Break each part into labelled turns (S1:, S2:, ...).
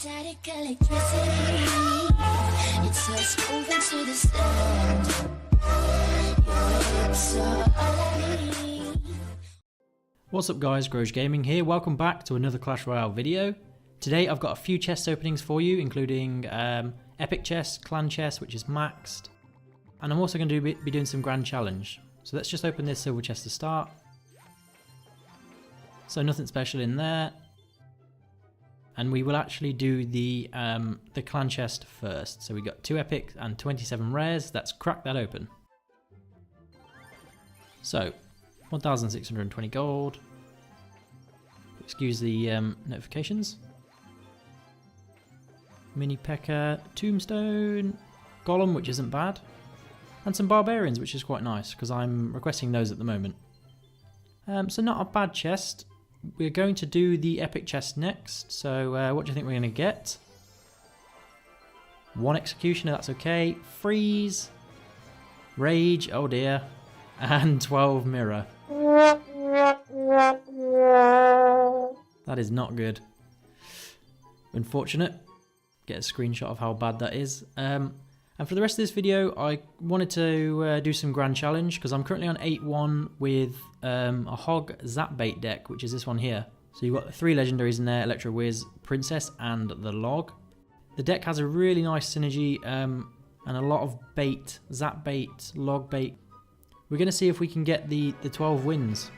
S1: Static electricity. It's us moving to the sound. Your hips are all I need.
S2: What's up guys, Groj Gaming here. Welcome back to another Clash Royale video. Today I've got a few chest openings for you, including epic chest, clan chest, which is maxed. And I'm also going to be doing some grand challenge. So let's just open this silver chest to start. So nothing special in there. And we will actually do the clan chest first. So we got 2 epic and 27 rares. Let's crack that open. So 1,620 gold. Excuse the notifications. Mini P.E.K.K.A, Tombstone, Golem, which isn't bad, and some Barbarians, which is quite nice because I'm requesting those at the moment. So not a bad chest. We're going to do the epic chest next. So what do you think we're going to get? 1 Executioner, that's okay. Freeze, Rage, oh dear, and 12 Mirror. That is not good. Unfortunate. Get a screenshot of how bad that is. And for the rest of this video, I wanted to do some grand challenge because I'm currently on 8-1 with a HOG Zap Bait deck, which is this one here. So you've got 3 legendaries in there: Electro Wiz, Princess, and the Log. The deck has a really nice synergy and a lot of bait: Zap Bait, Log Bait. We're going to see if we can get the 12 wins.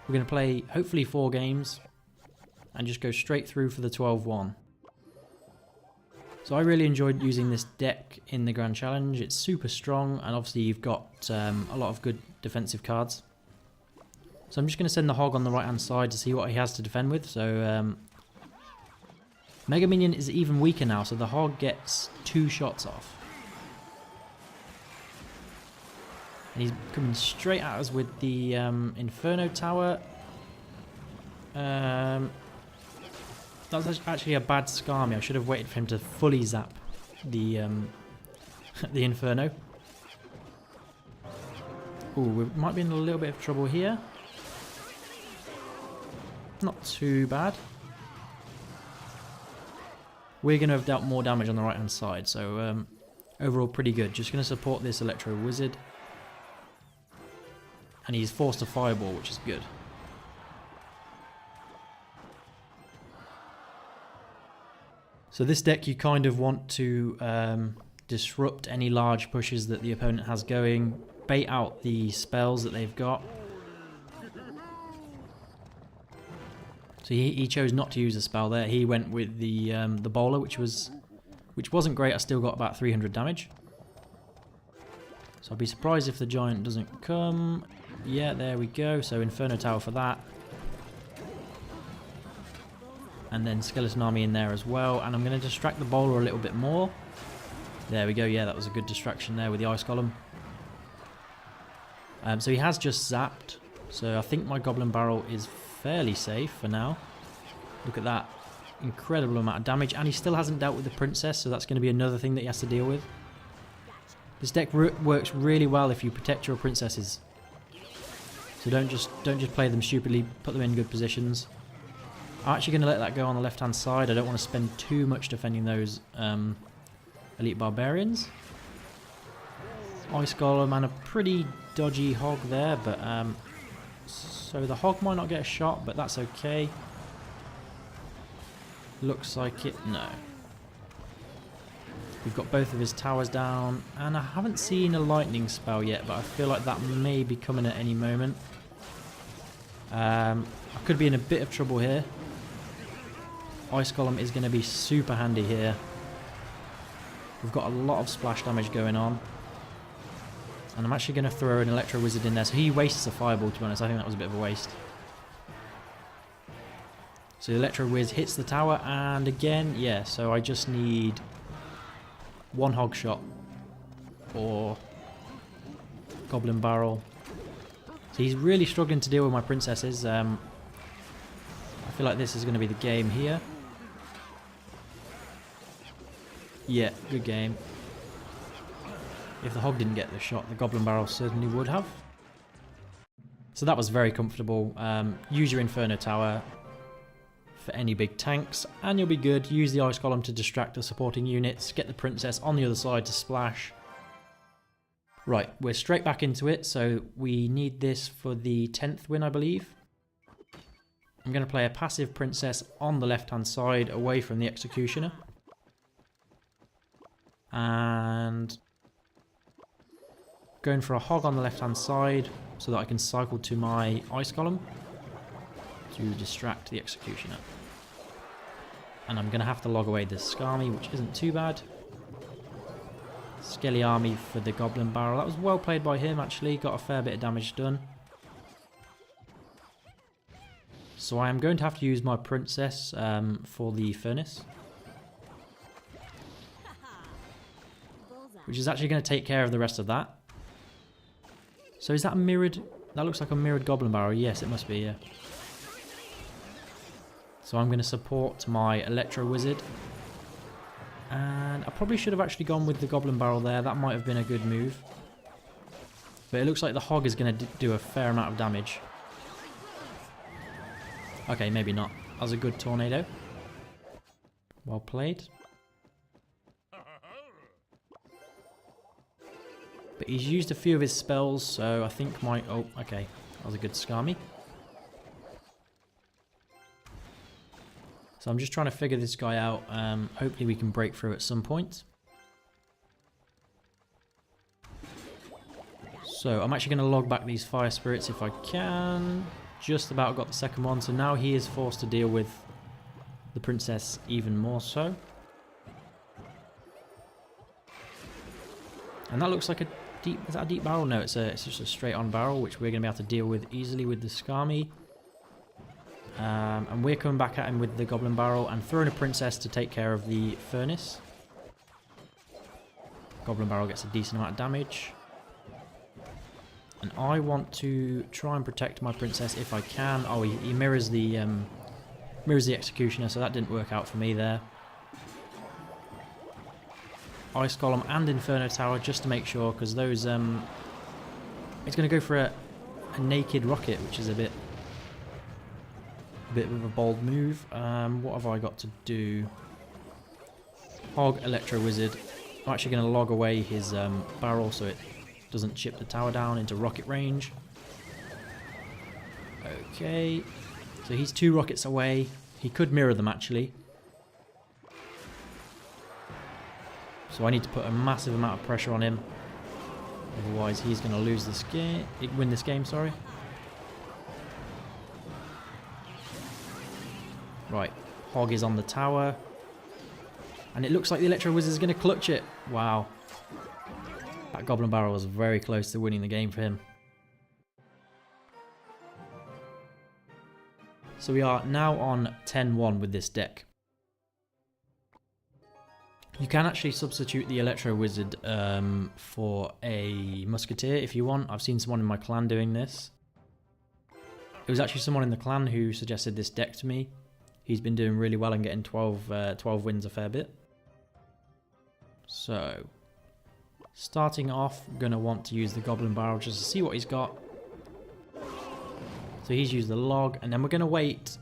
S2: We're going to play hopefully 4 games and just go straight through for the 12-1. So I really enjoyed using this deck in the Grand Challenge. It's super strong, and obviously you've got a lot of good defensive cards. So I'm just going to send the HOG on the right hand side to see what he has to defend with. So Mega Minion is even weaker now, so the HOG gets 2 shots off. And he's coming straight at us with the Inferno Tower. That was actually a bad Skarmy. I should have waited for him to fully zap the the Inferno. Ooh, we might be in a little bit of trouble here. Not too bad. We're going to have dealt more damage on the right hand side, so overall pretty good. Just going to support this Electro Wizard. And he's forced a Fireball, which is good. So this deck, you kind of want to disrupt any large pushes that the opponent has going, bait out the spells that they've got. So he chose not to use a spell there. He went with the bowler, which wasn't great. I still got about 300 damage. So I'd be surprised if the giant doesn't come. Yeah, there we go. So Inferno Tower for that. And then Skeleton Army in there as well. And I'm going to distract the bowler a little bit more. There we go. Yeah, that was a good distraction there with the Ice Golem. So he has just zapped. So I think my Goblin Barrel is fairly safe for now. Look at that. Incredible amount of damage. And he still hasn't dealt with the Princess. So that's going to be another thing that he has to deal with. This deck works really well if you protect your Princesses. So don't just play them stupidly. Put them in good positions. I'm actually going to let that go on the left hand side. I don't want to spend too much defending those elite barbarians. Ice Golem and a pretty dodgy HOG there, but so the HOG might not get a shot, but that's okay. Looks like it. No. We've got both of his towers down, and I haven't seen a lightning spell yet, but I feel like that may be coming at any moment. I could be in a bit of trouble here. Ice Golem is going to be super handy here. We've got a lot of splash damage going on. And I'm actually going to throw an Electro Wizard in there. So he wastes a Fireball, to be honest. I think that was a bit of a waste. So the Electro Wiz hits the tower, and again, yeah, so I just need 1 HOG shot or Goblin Barrel. So he's really struggling to deal with my Princesses. I feel like this is going to be the game here. Yeah, good game. If the HOG didn't get the shot, the Goblin Barrel certainly would have. So that was very comfortable. Use your Inferno Tower. for any big tanks, and you'll be good. Use the ice column to distract the supporting units, get the princess on the other side to splash. Right, we're straight back into it, so we need this for the 10th win, I believe. I'm going to play a passive princess on the left-hand side, away from the executioner. And going for a hog on the left-hand side, so that I can cycle to my ice column to distract the executioner. And I'm going to have to log away this Skami, which isn't too bad. Skelly army for the goblin barrel. That was well played by him, actually. Got a fair bit of damage done. So I am going to have to use my princess for the furnace, which is actually going to take care of the rest of that. So is that a mirrored... That looks like a mirrored goblin barrel. Yes, it must be, yeah. So I'm going to support my Electro Wizard. And I probably should have actually gone with the goblin barrel there. That might have been a good move. But it looks like the hog is going to do a fair amount of damage. Okay, maybe not. That was a good tornado. Well played. But he's used a few of his spells, so I think my... Oh, okay. That was a good Skami. So I'm just trying to figure this guy out. Hopefully we can break through at some point. So I'm actually going to log back these fire spirits if I can. Just about got the second one. So now he is forced to deal with the princess even more so. And that looks like a deep... Is that a deep barrel? No, it's just a straight on barrel, which we're going to be able to deal with easily with the Skami. And we're coming back at him with the goblin barrel and throwing a princess to take care of the furnace. Goblin barrel gets a decent amount of damage. And I want to try and protect my princess if I can. Oh, he mirrors the executioner, so that didn't work out for me there. Ice Golem and Inferno Tower just to make sure, because those... it's going to go for a naked rocket, which is a bit of a bold move. What have I got to do? Hog, Electro Wizard. I'm actually going to log away his barrel so it doesn't chip the tower down into rocket range. Okay, so he's 2 rockets away. He could mirror them actually. So I need to put a massive amount of pressure on him. Otherwise he's going to lose this game. Win this game, sorry. Right, Hog is on the tower. And it looks like the Electro Wizard is going to clutch it. Wow. That Goblin Barrel was very close to winning the game for him. So we are now on 10-1 with this deck. You can actually substitute the Electro Wizard for a Musketeer if you want. I've seen someone in my clan doing this. It was actually someone in the clan who suggested this deck to me. He's been doing really well and getting 12 wins a fair bit. So, starting off, I'm going to want to use the Goblin Barrel just to see what he's got. So he's used the log, and then we're going to wait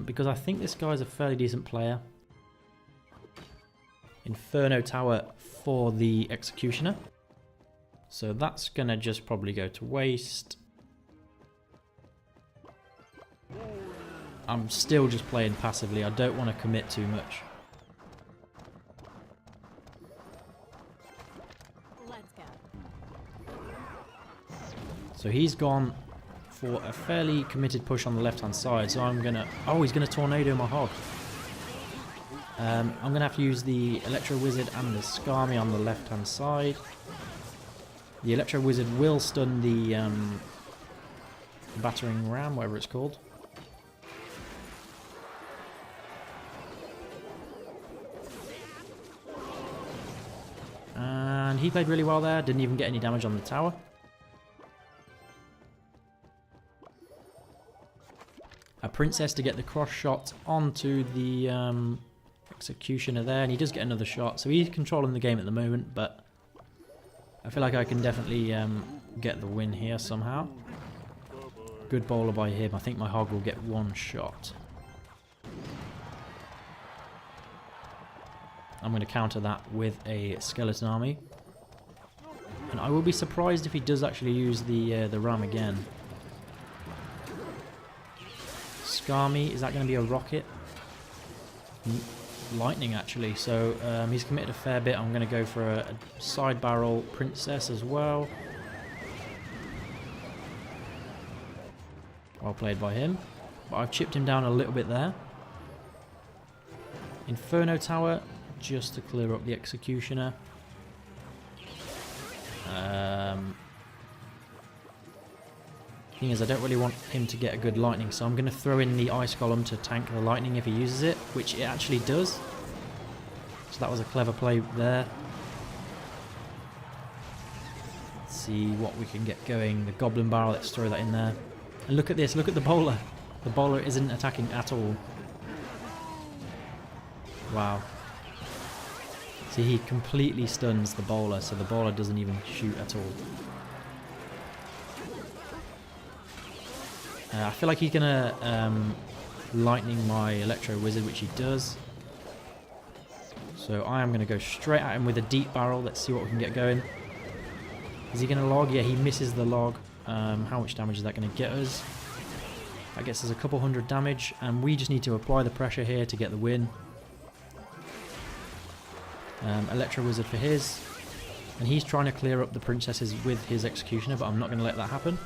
S2: because I think this guy's a fairly decent player. Inferno Tower for the Executioner. So that's going to just probably go to waste. I'm still just playing passively. I don't want to commit too much.
S3: Let's go.
S2: So he's gone for a fairly committed push on the left-hand side. So I'm going to... Oh, he's going to tornado my hog. I'm going to have to use the Electro Wizard and the Skami on the left-hand side. The Electro Wizard will stun the Battering Ram, whatever it's called. And he played really well there, didn't even get any damage on the tower. A princess to get the cross shot onto the Executioner there, and he does get another shot, so he's controlling the game at the moment, but I feel like I can definitely get the win here somehow. Good bowler by him. I think my hog will get one shot. I'm going to counter that with a skeleton army. And I will be surprised if he does actually use the ram again. Skarmy, is that going to be a rocket? Lightning actually, so he's committed a fair bit. I'm going to go for a side barrel princess as well. Well played by him, but I've chipped him down a little bit there. Inferno Tower, just to clear up the Executioner. Thing is, I don't really want him to get a good lightning, so I'm going to throw in the Ice Golem to tank the lightning if he uses it, which it actually does. So that was a clever play there. Let's see what we can get going. The Goblin Barrel, let's throw that in there. And look at this, look at the bowler. The bowler isn't attacking at all. Wow. See, he completely stuns the bowler, so the bowler doesn't even shoot at all. I feel like he's gonna lightning my Electro Wizard, which he does. So I am gonna go straight at him with a deep barrel. Let's see what we can get going. Is he gonna log? Yeah, he misses the log. How much damage is that gonna get us? That gets us a couple hundred damage, and we just need to apply the pressure here to get the win. Electro Wizard for his, and he's trying to clear up the princesses with his Executioner, but I'm not going to let that happen.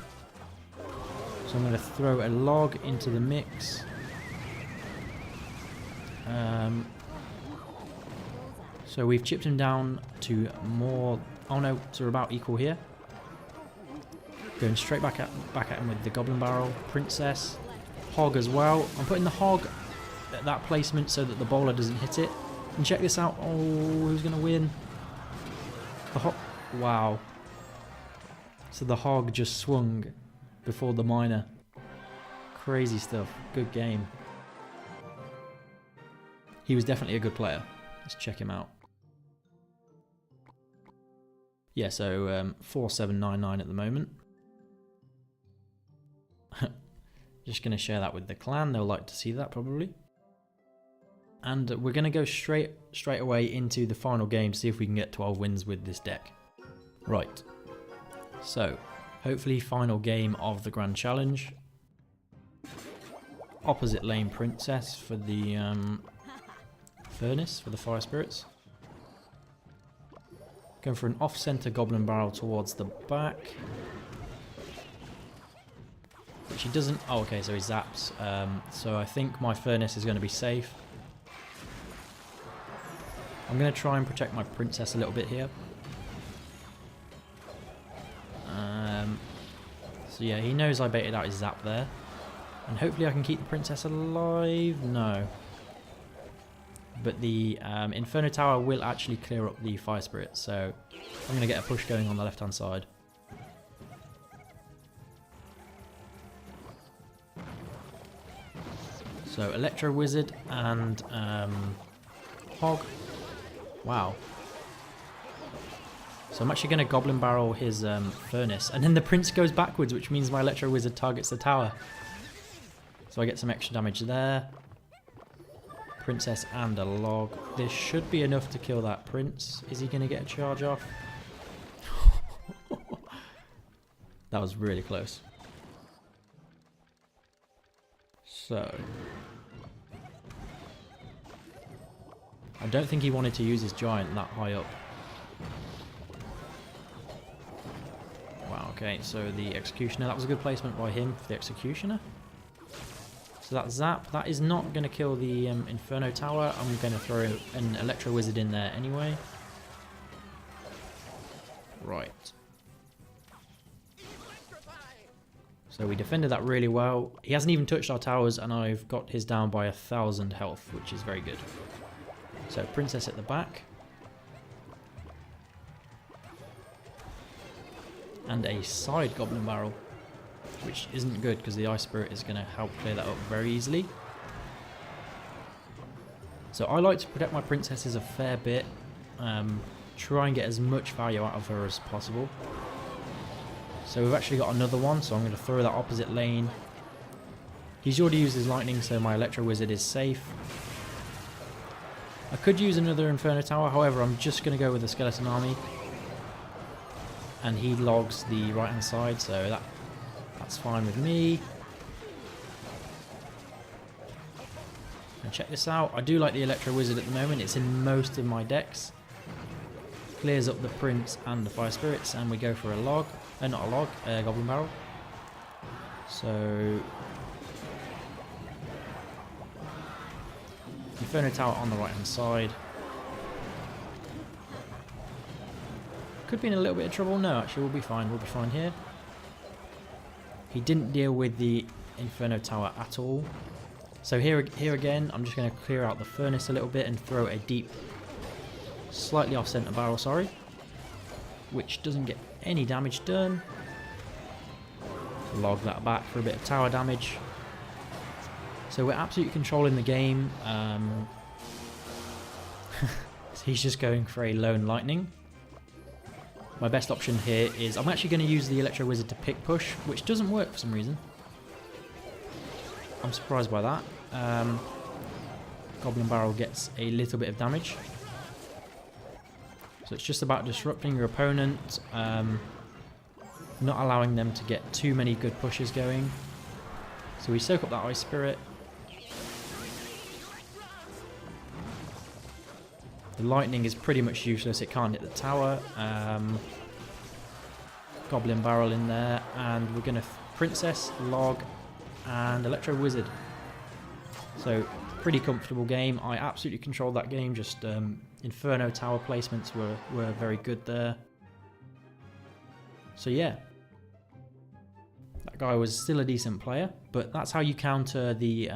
S2: So I'm going to throw a log into the mix. So we've chipped him down to more. Oh no, so we're about equal here. Going straight back at him with the Goblin Barrel, Princess, Hog as well. I'm putting the Hog at that placement so that the bowler doesn't hit it. And check this out. Oh, who's going to win? The Hog. Wow. So the Hog just swung before the Miner. Crazy stuff. Good game. He was definitely a good player. Let's check him out. Yeah, so 4799 at the moment. Just going to share that with the clan. They'll like to see that probably. And we're going to go straight away into the final game to see if we can get 12 wins with this deck. Right. So, hopefully final game of the Grand Challenge. Opposite lane Princess for the Furnace, for the Fire Spirits. Going for an off-center Goblin Barrel towards the back. Which he doesn't... Oh, okay, so he zaps. So I think my Furnace is going to be safe. I'm going to try and protect my Princess a little bit here. So yeah, he knows I baited out his zap there. And hopefully I can keep the Princess alive. No. But the Inferno Tower will actually clear up the Fire Spirit. So I'm going to get a push going on the left-hand side. So Electro Wizard and Hog. Wow. So I'm actually going to Goblin Barrel his Furnace. And then the Prince goes backwards, which means my Electro Wizard targets the tower. So I get some extra damage there. Princess and a log. This should be enough to kill that Prince. Is he going to get a charge off? That was really close. So... I don't think he wanted to use his giant that high up. Wow, okay, so the Executioner, that was a good placement by him for the Executioner. So that zap, that is not going to kill the Inferno Tower. I'm going to throw an Electro Wizard in there anyway. Right. So we defended that really well. He hasn't even touched our towers, and I've got his down by 1,000 health, which is very good. So Princess at the back. And a side Goblin Barrel, which isn't good because the Ice Spirit is going to help clear that up very easily. So I like to protect my princesses a fair bit. Try and get as much value out of her as possible. So we've actually got another one, so I'm going to throw that opposite lane. He's already used his lightning, so my Electro Wizard is safe. I could use another Inferno Tower, however I'm just going to go with the Skeleton Army. And he logs the right hand side, so that's fine with me. And check this out, I do like the Electro Wizard at the moment, it's in most of my decks. Clears up the Prince and the Fire Spirits, and we go for a log, not a log, a Goblin Barrel. So Inferno Tower on the right hand side. Could be in a little bit of trouble. No, actually we'll be fine here. He didn't deal with the Inferno Tower at all. So here again, I'm just going to clear out the furnace a little bit and throw a deep, slightly off center barrel, which doesn't get any damage done. Log that back for a bit of tower damage. So we're absolutely controlling the game. He's just going for a lone lightning. My best option here is I'm actually going to use the Electro Wizard to pick push, which doesn't work for some reason. I'm surprised by that. Goblin Barrel gets a little bit of damage. So it's just about disrupting your opponent, not allowing them to get too many good pushes going. So we soak up that Ice Spirit. The lightning is pretty much useless, it can't hit the tower. Goblin Barrel in there, and we're going to Princess, Log, and Electro Wizard. So pretty comfortable game. I absolutely controlled that game, just Inferno Tower placements were very good there. So yeah, that guy was still a decent player, but that's how you counter the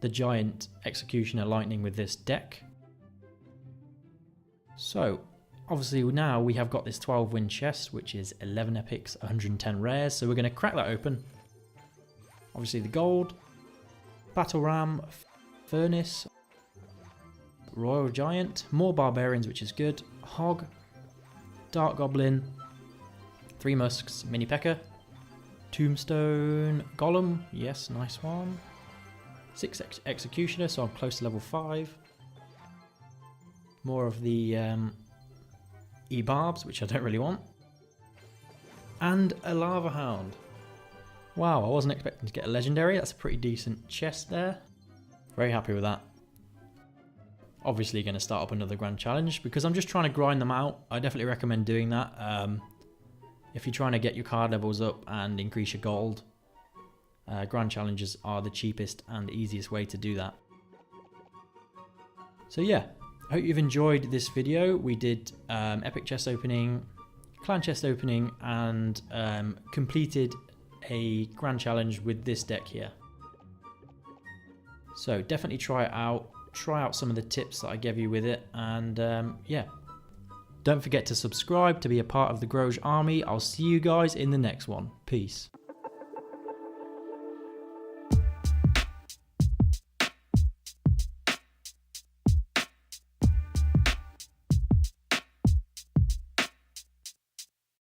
S2: giant Executioner Lightning with this deck. So obviously now we have got this 12 win chest, which is 11 epics, 110 rares, so we're going to crack that open. Obviously the gold, Battle Ram, Furnace, Royal Giant, more Barbarians, which is good, Hog, Dark Goblin, 3 Musks, Mini P.E.K.K.A, Tombstone, Golem, yes, nice one, 6 Executioner, so I'm close to level 5, more of the E-Barbs, which I don't really want, and a Lava Hound. Wow, I wasn't expecting to get a legendary. That's a pretty decent chest there. Very happy with that. Obviously going to start up another grand challenge because I'm just trying to grind them out. I definitely recommend doing that. If you're trying to get your card levels up and increase your gold, grand challenges are the cheapest and easiest way to do that. So yeah, I hope you've enjoyed this video. We did epic chest opening, clan chest opening, and completed a grand challenge with this deck here. So definitely try it out. Try out some of the tips that I gave you with it, and yeah, don't forget to subscribe to be a part of the Groj army. I'll see you guys in the next one. Peace.